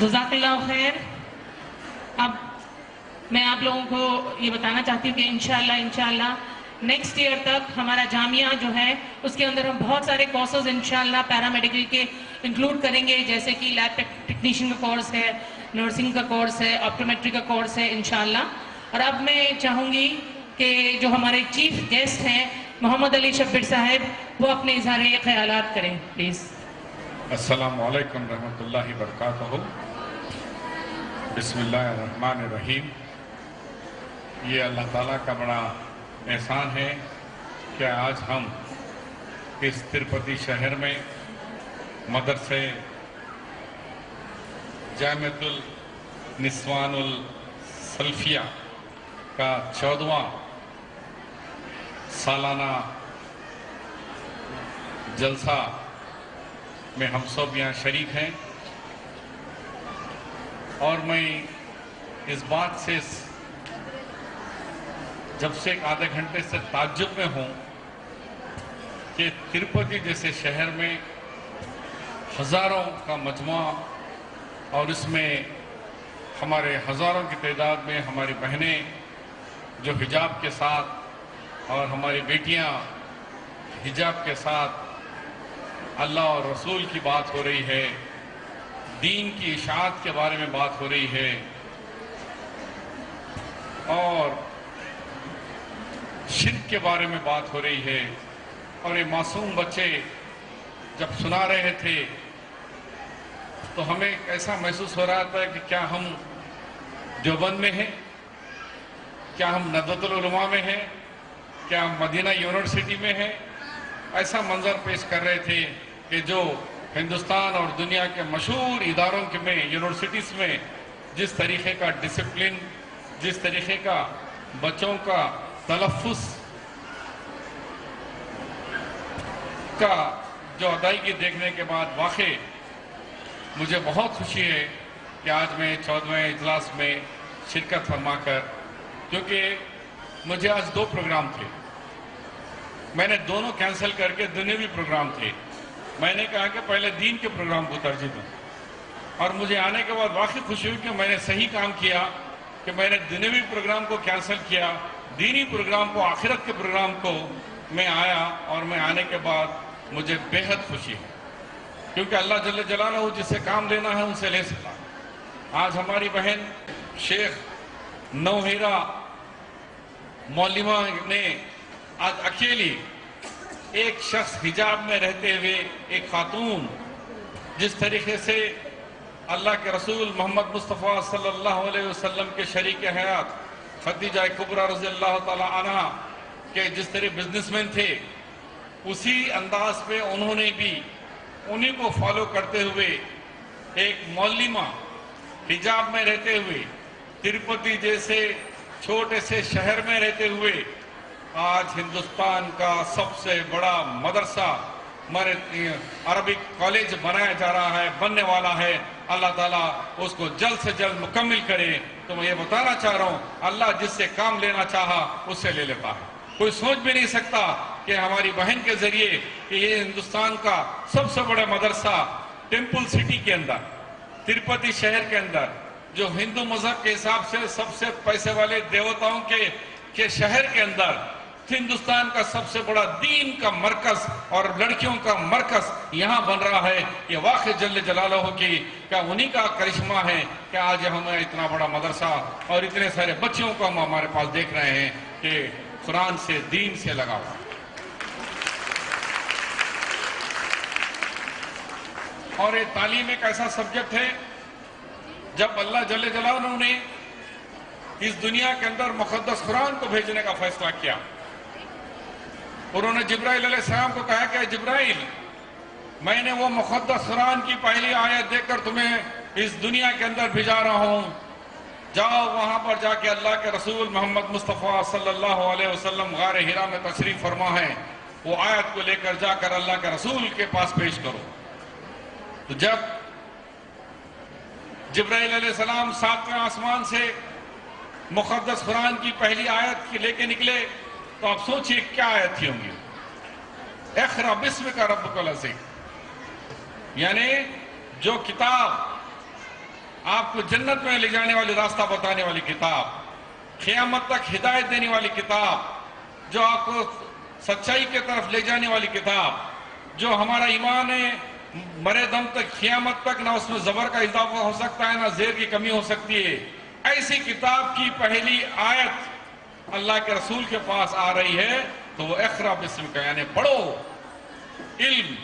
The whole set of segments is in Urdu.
جزاک اللہ خیر۔ اب میں آپ لوگوں کو یہ بتانا چاہتی ہوں کہ انشاءاللہ نیکسٹ ایئر تک ہمارا جامعہ جو ہے اس کے اندر ہم بہت سارے کورسز انشاءاللہ پیرامیڈیکل کے انکلوڈ کریں گے، جیسے کہ لیب ٹیکنیشین کا کورس ہے، نرسنگ کا کورس ہے، آپٹومیٹری کا کورس ہے انشاءاللہ۔ اور اب میں چاہوں گی کہ جو ہمارے چیف گیسٹ ہیں محمد علی شبیر صاحب، وہ اپنے اظہار خیالات کریں پلیز۔ السلام علیکم رحمۃ اللہ وبرکاتہ۔ بسم اللہ الرحمن الرحیم۔ یہ اللہ تعالیٰ کا بڑا احسان ہے کہ آج ہم اس تروپتی شہر میں مدرسے جامعۃ النسوان السلفیہ کا 14واں سالانہ جلسہ میں ہم سب یہاں شریک ہیں، اور میں اس بات سے جب سے ایک آدھے گھنٹے سے تعجب میں ہوں کہ تروپتی جیسے شہر میں ہزاروں کا مجموعہ، اور اس میں ہمارے ہزاروں کی تعداد میں ہماری بہنیں جو حجاب کے ساتھ اور ہماری بیٹیاں حجاب کے ساتھ اللہ اور رسول کی بات ہو رہی ہے، دین کی اشاعت کے بارے میں بات ہو رہی ہے، اور شرک کے بارے میں بات ہو رہی ہے، اور یہ معصوم بچے جب سنا رہے تھے تو ہمیں ایسا محسوس ہو رہا تھا کہ کیا ہم دیوبند میں ہیں، کیا ہم ندوۃ العلماء میں ہیں، کیا ہم مدینہ یونیورسٹی میں ہیں۔ ایسا منظر پیش کر رہے تھے کہ جو ہندوستان اور دنیا کے مشہور اداروں میں یونیورسٹیز میں جس طریقے کا ڈسپلن، جس طریقے کا بچوں کا تلفظ کا جو ادائیگی دیکھنے کے بعد واقعی مجھے بہت خوشی ہے کہ آج میں 14ویں اجلاس میں شرکت فرما کر، کیونکہ مجھے آج 2 پروگرام تھے، میں نے دونوں کینسل کر کے دنیاوی پروگرام تھے۔ میں نے کہا کہ پہلے دین کے پروگرام کو ترجیح دوں، اور مجھے آنے کے بعد واقعی خوشی ہوئی کہ میں نے صحیح کام کیا کہ میں نے دنیاوی پروگرام کو کینسل کیا، دینی پروگرام کو، آخرت کے پروگرام کو میں آیا، اور میں آنے کے بعد مجھے بہت خوشی ہے، کیونکہ اللہ جل جلالہ جس سے کام لینا ہے ان سے لے سکتا۔ آج ہماری بہن شیخ نوہیرا معلمہ نے آج اکیلی ایک شخص حجاب میں رہتے ہوئے، ایک خاتون جس طریقے سے اللہ کے رسول محمد مصطفیٰ صلی اللہ علیہ وسلم کے شریک حیات خدیجہ کبریٰ رضی اللہ تعالی عنہ کے جس طرح بزنس مین تھے، اسی انداز پہ انہوں نے بھی انہی کو فالو کرتے ہوئے ایک معلمہ حجاب میں رہتے ہوئے تروپتی جیسے چھوٹے سے شہر میں رہتے ہوئے آج ہندوستان کا سب سے بڑا مدرسہ عربک کالج بنایا جا رہا ہے، بننے والا ہے۔ اللہ تعالیٰ اس کو جلد سے جلد مکمل کرے۔ تو میں یہ بتانا چاہ رہا ہوں، اللہ جس سے کام لینا چاہا اس سے لے لیتا ہے۔ کوئی سوچ بھی نہیں سکتا کہ ہماری بہن کے ذریعے کہ یہ ہندوستان کا سب سے بڑا مدرسہ ٹیمپل سٹی کے اندر، تروپتی شہر کے اندر، جو ہندو مذہب کے حساب سے سب سے پیسے والے دیوتاؤں کے شہر کے اندر ہندوستان کا سب سے بڑا دین کا مرکز اور لڑکیوں کا مرکز یہاں بن رہا ہے، یہ واقع جل جلالہ کی کیا انہی کا کرشمہ ہے کہ آج ہمیں اتنا بڑا مدرسہ اور اتنے سارے بچوں کو ہم ہمارے پاس دیکھ رہے ہیں کہ قرآن سے، دین سے لگا ہوا۔ اور یہ تعلیم ایک ایسا سبجیکٹ ہے، جب اللہ جل جلالہ نے اس دنیا کے اندر مقدس قرآن کو بھیجنے کا فیصلہ کیا، انہوں نے جبرائیل علیہ السلام کو کہا کہ جبرائیل، میں نے وہ مقدس قرآن کی پہلی آیت دیکھ کر تمہیں اس دنیا کے اندر بھیجا رہا ہوں، جاؤ وہاں پر جا کے اللہ کے رسول محمد مصطفیٰ صلی اللہ علیہ وسلم غار حرا میں تشریف فرما ہے، وہ آیت کو لے کر جا کر اللہ کے رسول کے پاس پیش کرو۔ تو جب جبرائیل علیہ السلام 7ویں آسمان سے مقدس قرآن کی پہلی آیت لے کے نکلے تو آپ سوچئے کیا آیت تھی ہوں گی؟ اقرأ باسمک ربک الذی، یعنی جو کتاب آپ کو جنت میں لے جانے والی راستہ بتانے والی کتاب، قیامت تک ہدایت دینے والی کتاب، جو آپ کو سچائی کی طرف لے جانے والی کتاب، جو ہمارا ایمان ہے مرے دم تک قیامت تک نہ اس میں زبر کا اضافہ ہو سکتا ہے نہ زیر کی کمی ہو سکتی ہے، ایسی کتاب کی پہلی آیت اللہ کے رسول کے پاس آ رہی ہے تو وہ اقرا باسم کا یعنی پڑھو، علم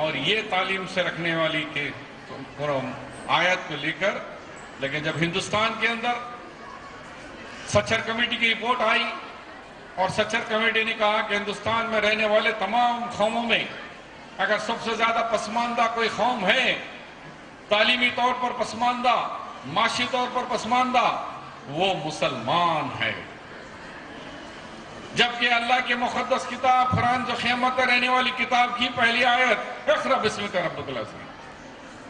اور یہ تعلیم سے رکھنے والی کہ آیت کو لے کر، لیکن جب ہندوستان کے اندر سچر کمیٹی کی رپورٹ آئی اور سچر کمیٹی نے کہا کہ ہندوستان میں رہنے والے تمام قوموں میں اگر سب سے زیادہ پسماندہ کوئی قوم ہے، تعلیمی طور پر پسماندہ، معاشی طور پر پسماندہ، وہ مسلمان ہے، جبکہ اللہ کی مقدس کتاب قرآن جو قیامت تک رہنے والی کتاب کی پہلی آیت اقرأ باسمک ربک الذی،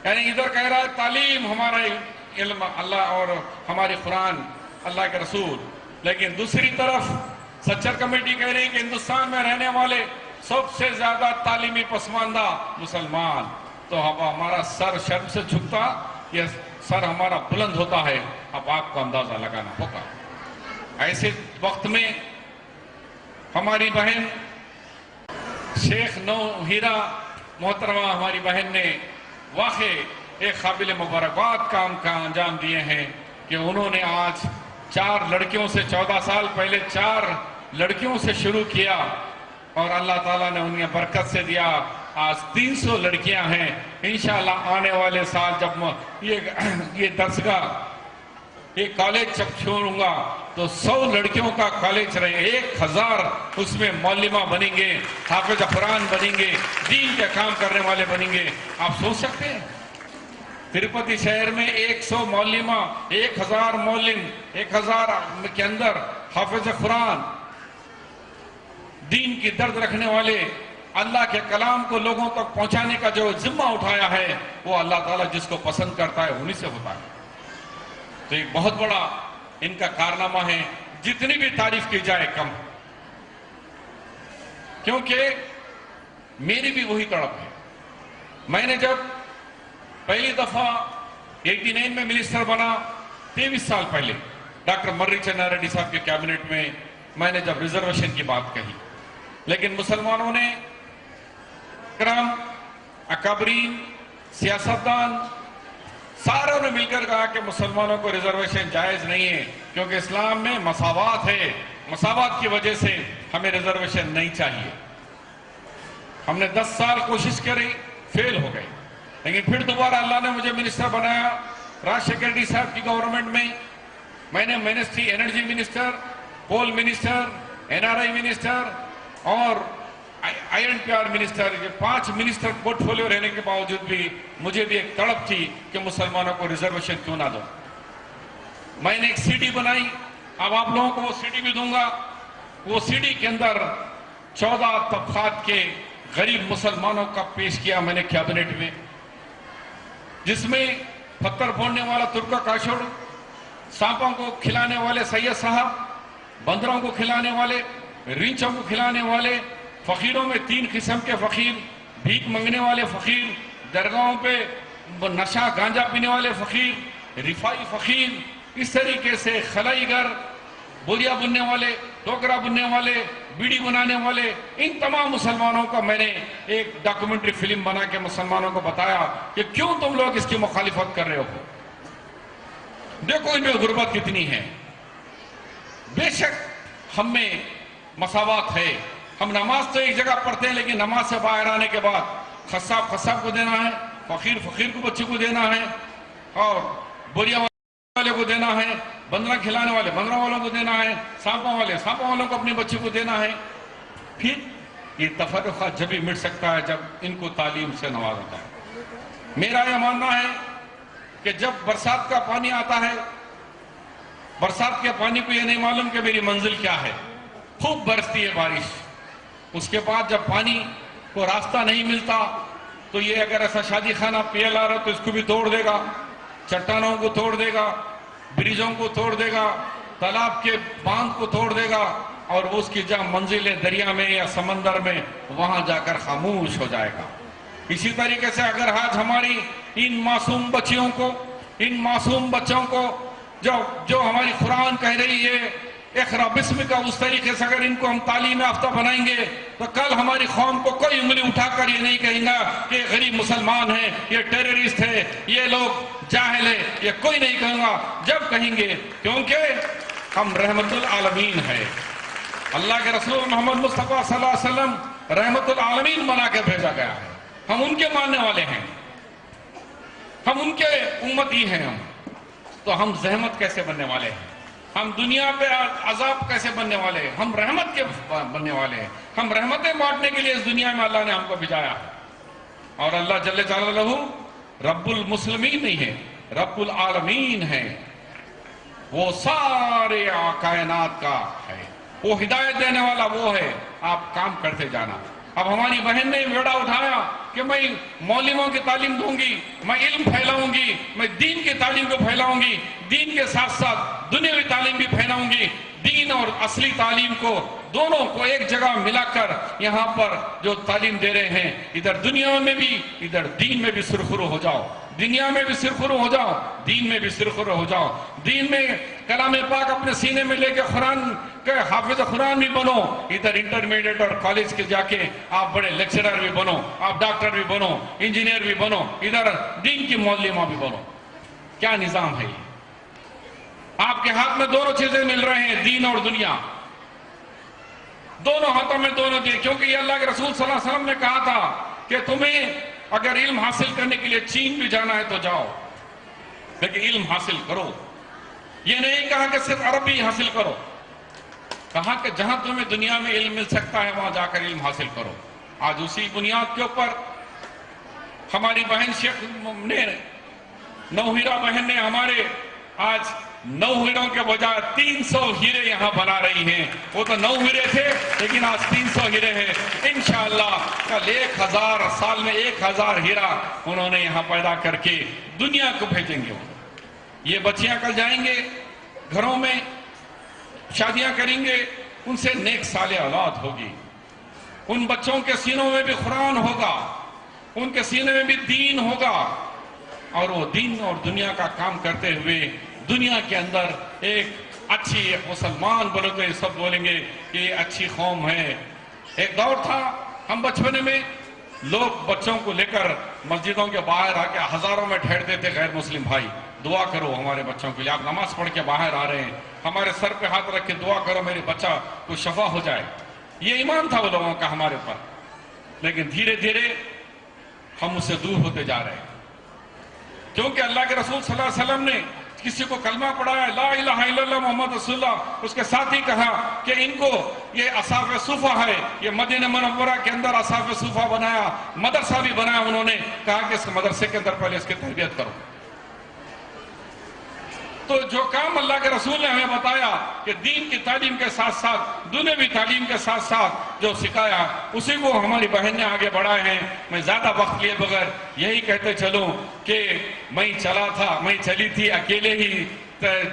یعنی ادھر کہہ رہا ہے تعلیم ہمارا علم اللہ اور ہماری قرآن اللہ کے رسول، لیکن دوسری طرف سچر کمیٹی کہہ رہی ہے کہ ہندوستان میں رہنے والے سب سے زیادہ تعلیمی پسماندہ مسلمان، تو ہمارا سر شرم سے جھکتا یا سر ہمارا بلند ہوتا ہے، اب آپ کو اندازہ لگانا ہوگا۔ ایسے وقت میں ہماری بہن شیخ نو ہیرا محترمہ ہماری بہن نے واقعی ایک قابل مبارکباد کام کا انجام دیے ہیں کہ انہوں نے آج 4 لڑکیوں سے 14 سال پہلے 4 لڑکیوں سے شروع کیا اور اللہ تعالیٰ نے انہیں برکت سے دیا، آج 300 لڑکیاں ہیں۔ انشاءاللہ آنے والے سال جب یہ درسگاہ یہ کالج جب چھوڑوں گا تو 100 لڑکیوں کا کالج رہے، 1000 اس میں معلمہ بنیں گے، حافظ قرآن بنیں گے، دین کے کام کرنے والے بنیں گے۔ آپ سوچ سکتے ہیں تروپتی شہر میں 100 معلمہ، 1000 معلم، 1000 کے اندر حافظ قرآن، دین کی درد رکھنے والے، اللہ کے کلام کو لوگوں تک پہنچانے کا جو ذمہ اٹھایا ہے وہ اللہ تعالیٰ جس کو پسند کرتا ہے انہی سے ہوتا ہے۔ تو ایک بہت بڑا ان کا کارنامہ ہے، جتنی بھی تعریف کی جائے کم، کیونکہ میری بھی وہی تڑپ ہے۔ میں نے جب پہلی دفعہ 89 میں منسٹر بنا، 23 سال پہلے ڈاکٹر مرری چنا ریڈی صاحب کے کیبنٹ میں نے جب ریزرویشن کی بات کہی، لیکن مسلمانوں نے کرام، اکابرین، سیاستدان ساروں نے مل کر کہا کہ مسلمانوں کو ریزرویشن جائز نہیں ہے، کیونکہ اسلام میں مساوات ہے، مساوات کی وجہ سے ہمیں ریزرویشن نہیں چاہیے۔ ہم نے 10 سال کوشش کری، فیل ہو گئے، لیکن پھر دوبارہ اللہ نے مجھے منسٹر بنایا راج شیکھر ریڈی صاحب کی گورنمنٹ میں نے منسٹری انرجی منسٹر، کول منسٹر، NRI منسٹر اور INPR منسٹر، یہ 5 منسٹر پورٹ فولیو رہنے کے باوجود بھی مجھے بھی ایک تڑپ تھی کہ مسلمانوں کو ریزرویشن کیوں نہ دو۔ میں نے ایک CD بنائی، اب آپ لوگوں کو وہ CD بھی دوں گا۔ وہ CD کے اندر 14 طبقات کے غریب مسلمانوں کا پیش کیا میں نے کیبنٹ میں، جس میں پتھر پھوڑنے والا ترکا کاشڑ، سانپوں کو کھلانے والے سید صاحب، بندروں کو کھلانے والے، ریچھوں کو کھلانے والے، فقیروں میں 3 قسم کے فقیر، بھیک منگنے والے فقیر، درگاہوں پہ نشہ گانجا پینے والے فقیر، رفائی فقیر، اس طریقے سے خلائی گر، بوریا بننے والے، ٹوکرا بننے والے، بیڑی بنانے والے، ان تمام مسلمانوں کا میں نے ایک ڈاکومنٹری فلم بنا کے مسلمانوں کو بتایا کہ کیوں تم لوگ اس کی مخالفت کر رہے ہو، دیکھو ان میں غربت کتنی ہے۔ بے شک ہم میں مساوات ہے، ہم نماز تو ایک جگہ پڑھتے ہیں لیکن نماز سے باہر آنے کے بعد خصاب کو دینا ہے، فقیر کو بچے کو دینا ہے، اور بوریا والے کو دینا ہے، بندرہ کھلانے والے بندرہ والوں کو دینا ہے، سانپوں والوں کو اپنے بچے کو دینا ہے۔ پھر یہ تفرقہ جب ہی مٹ سکتا ہے جب ان کو تعلیم سے نوازا ہے۔ میرا یہ ماننا ہے کہ جب برسات کا پانی آتا ہے، برسات کے پانی کو یہ نہیں معلوم کہ میری منزل کیا ہے، خوب برستی ہے بارش، اس کے بعد جب پانی کو راستہ نہیں ملتا تو یہ اگر ایسا شادی خانہ PL آ رہا تو اس کو بھی توڑ دے گا، چٹانوں کو توڑ دے گا، بریجوں کو توڑ دے گا، تالاب کے باندھ کو توڑ دے گا، اور وہ اس کی جہاں منزل ہے دریا میں یا سمندر میں، وہاں جا کر خاموش ہو جائے گا۔ اسی طریقے سے اگر آج ہماری ان معصوم بچیوں کو، ان معصوم بچوں کو جو ہماری قرآن کہہ رہی ہے اقرأ باسم کا، اس طریقے سے اگر ان کو ہم تعلیم یافتہ بنائیں گے تو کل ہماری قوم کو کوئی انگلی اٹھا کر یہ نہیں کہیں گا کہ یہ غریب مسلمان ہیں، یہ ٹیررسٹ ہے، یہ لوگ جاہل ہے، یہ کوئی نہیں کہے گا جب کہیں گے، کیونکہ ہم رحمت العالمین ہیں۔ اللہ کے رسول محمد مصطفیٰ صلی اللہ علیہ وسلم رحمت العالمین بنا کے بھیجا گیا ہے، ہم ان کے ماننے والے ہیں، ہم ان کے امتی ہیں، تو ہم زحمت کیسے بننے والے ہیں؟ ہم دنیا پہ عذاب کیسے بننے والے ہیں؟ ہم رحمت کے بننے والے ہیں، ہم رحمتیں بانٹنے کے لیے اس دنیا میں اللہ نے ہم کو بھیجایا ہے۔ اور اللہ جل جلالہ رب المسلمین نہیں ہے، رب العالمین ہے، وہ سارے کائنات کا ہے، وہ ہدایت دینے والا وہ ہے، آپ کام کرتے جانا۔ اب ہماری بہن نے بیڑا اٹھایا کہ میں معلموں کی تعلیم دوں گی، میں علم پھیلاؤں گی، میں دین کی تعلیم کو پھیلاؤں گی، دین کے ساتھ ساتھ دنیاوی تعلیم بھی پھیلاؤں گی، دین اور اصلی تعلیم کو دونوں کو ایک جگہ ملا کر یہاں پر جو تعلیم دے رہے ہیں، ادھر دنیا میں بھی ادھر دین میں بھی سرخرو ہو جاؤ، دنیا میں بھی سرخرو ہو جاؤ، دین میں بھی سرخرو ہو جاؤ، دین میں کلام پاک اپنے سینے میں لے کے قرآن کے حافظ قرآن بھی بنو، ادھر انٹرمیڈیٹ اور کالج کے جا کے آپ بڑے لیکچرر بھی بنو، آپ ڈاکٹر بھی بنو، انجینئر بھی بنو، ادھر دین کی معلمہ بھی بنو۔ کیا نظام ہے یہ؟ آپ کے ہاتھ میں دونوں چیزیں مل رہے ہیں، دین اور دنیا، دونوں ہاتھوں میں دونوں دیں، کیونکہ یہ اللہ کے رسول صلی اللہ علیہ وسلم نے کہا تھا کہ تمہیں اگر علم حاصل کرنے کے لیے چین بھی جانا ہے تو جاؤ، لیکن علم حاصل کرو۔ یہ نہیں کہا کہ صرف عربی حاصل کرو، کہا کہ جہاں تمہیں دنیا میں علم مل سکتا ہے وہاں جا کر علم حاصل کرو۔ آج اسی بنیاد کے اوپر ہماری بہن شیخ نے، نوہیرا بہن نے ہمارے آج 9 ہیروں کے بجائے 300 ہیرے یہاں بنا رہی ہیں۔ وہ تو 9 ہیرے تھے لیکن آج 300 ہیرے ہیں۔ انشاءاللہ کل 1000 سال میں 1000 ہیرا انہوں نے یہاں پیدا کر کے دنیا کو بھیجیں گے۔ یہ بچیاں کل جائیں گے گھروں میں، شادیاں کریں گے، ان سے نیک صالح اولاد ہوگی، ان بچوں کے سینوں میں بھی قرآن ہوگا، ان کے سینے میں بھی دین ہوگا، اور وہ دین اور دنیا کا کام کرتے ہوئے دنیا کے اندر ایک اچھی مسلمان بولو تو یہ سب بولیں گے کہ یہ اچھی قوم ہے۔ ایک دور تھا ہم بچپنے میں لوگ بچوں کو لے کر مسجدوں کے باہر آ کے ہزاروں میں ٹھہرتے تھے، غیر مسلم بھائی دعا کرو ہمارے بچوں کے لیے، آپ نماز پڑھ کے باہر آ رہے ہیں، ہمارے سر پہ ہاتھ رکھ کے دعا کرو میرے بچہ کو شفا ہو جائے۔ یہ ایمان تھا وہ لوگوں کا ہمارے اوپر، لیکن دھیرے دھیرے ہم اس سے دور ہوتے جا رہے ہیں، کیونکہ اللہ کے رسول صلی اللہ علیہ وسلم نے کسی کو کلمہ پڑھایا لا الہ الا اللہ محمد رسول اللہ، اس کے ساتھ ہی کہا کہ ان کو یہ اصحاب صفہ ہے، یہ مدینہ منورہ کے اندر اصحاب صفہ بنایا، مدرسہ بھی بنایا، انہوں نے کہا کہ اس مدرسے کے اندر پہلے اس کی تربیت کرو۔ تو جو کام اللہ کے رسول نے ہمیں بتایا کہ دین کی تعلیم کے ساتھ ساتھ دنیاوی تعلیم کے ساتھ ساتھ جو سکھایا، اسی کو ہماری بہن نے آگے بڑھائے ہیں۔ میں زیادہ وقت لیے بغیر یہی کہتے چلوں کہ میں چلی تھی اکیلے ہی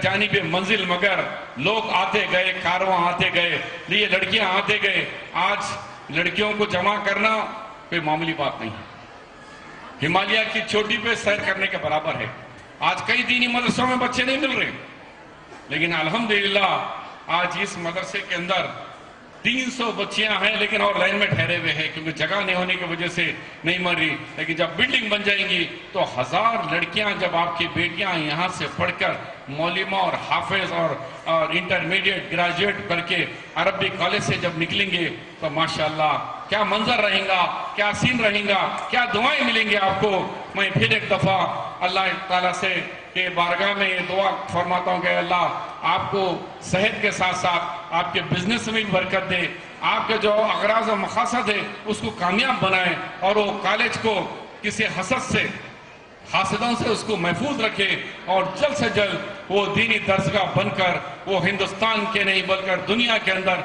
جانب منزل، مگر لوگ آتے گئے، کارواں آتے گئے، یہ لڑکیاں آتے گئے۔ آج لڑکیوں کو جمع کرنا کوئی معمولی بات نہیں ہے، ہمالیہ کی چوٹی پہ سیر کرنے کے برابر ہے۔ آج کئی دینی مدرسوں میں بچے نہیں مل رہے، لیکن الحمدللہ آج اس مدرسے کے اندر 300 بچیاں ہیں، لیکن اور لائن میں ٹھہرے ہوئے ہیں کیونکہ جگہ نہیں ہونے کی وجہ سے نہیں مر رہی، لیکن جب بلڈنگ بن جائیں گی تو 1000 لڑکیاں، جب آپ کی بیٹیاں یہاں سے پڑھ کر معلمہ اور حافظ اور انٹرمیڈیٹ گریجویٹ کر کے عربی کالج سے جب نکلیں گے تو ماشاءاللہ کیا منظر رہیں گا، کیا سین رہیں گا، کیا دعائیں ملیں گے آپ کو۔ میں پھر ایک دفعہ اللہ تعالیٰ سے کہ بارگاہ میں یہ دعا فرماتا ہوں کہ اللہ آپ کو صحت کے ساتھ ساتھ آپ کے بزنس میں بھی برکت دے، آپ کے جو اغراض و مقاصد ہے اس کو کامیاب بنائے، اور وہ کالج کو کسی حاسدوں سے اس کو محفوظ رکھے، اور جلد سے جلد وہ دینی درسگاہ بن کر وہ ہندوستان کے نہیں بلکہ دنیا کے اندر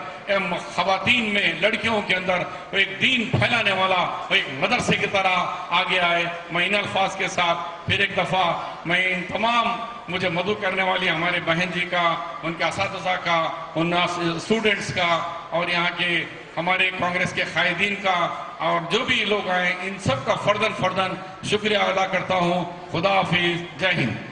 خواتین میں، لڑکیوں کے اندر ایک دین پھیلانے والا ایک مدرسے کی طرح آگے آئے۔ میں ان الفاظ کے ساتھ پھر ایک دفعہ میں ان تمام مجھے مدعو کرنے والی ہمارے بہن جی کا، ان کے اساتذہ کا، ان اسٹوڈنٹس کا، اور یہاں کے ہمارے کانگریس کے قائدین کا، اور جو بھی لوگ آئے ان سب کا فردن شکریہ ادا کرتا ہوں. خدا حافظ. جے ہند.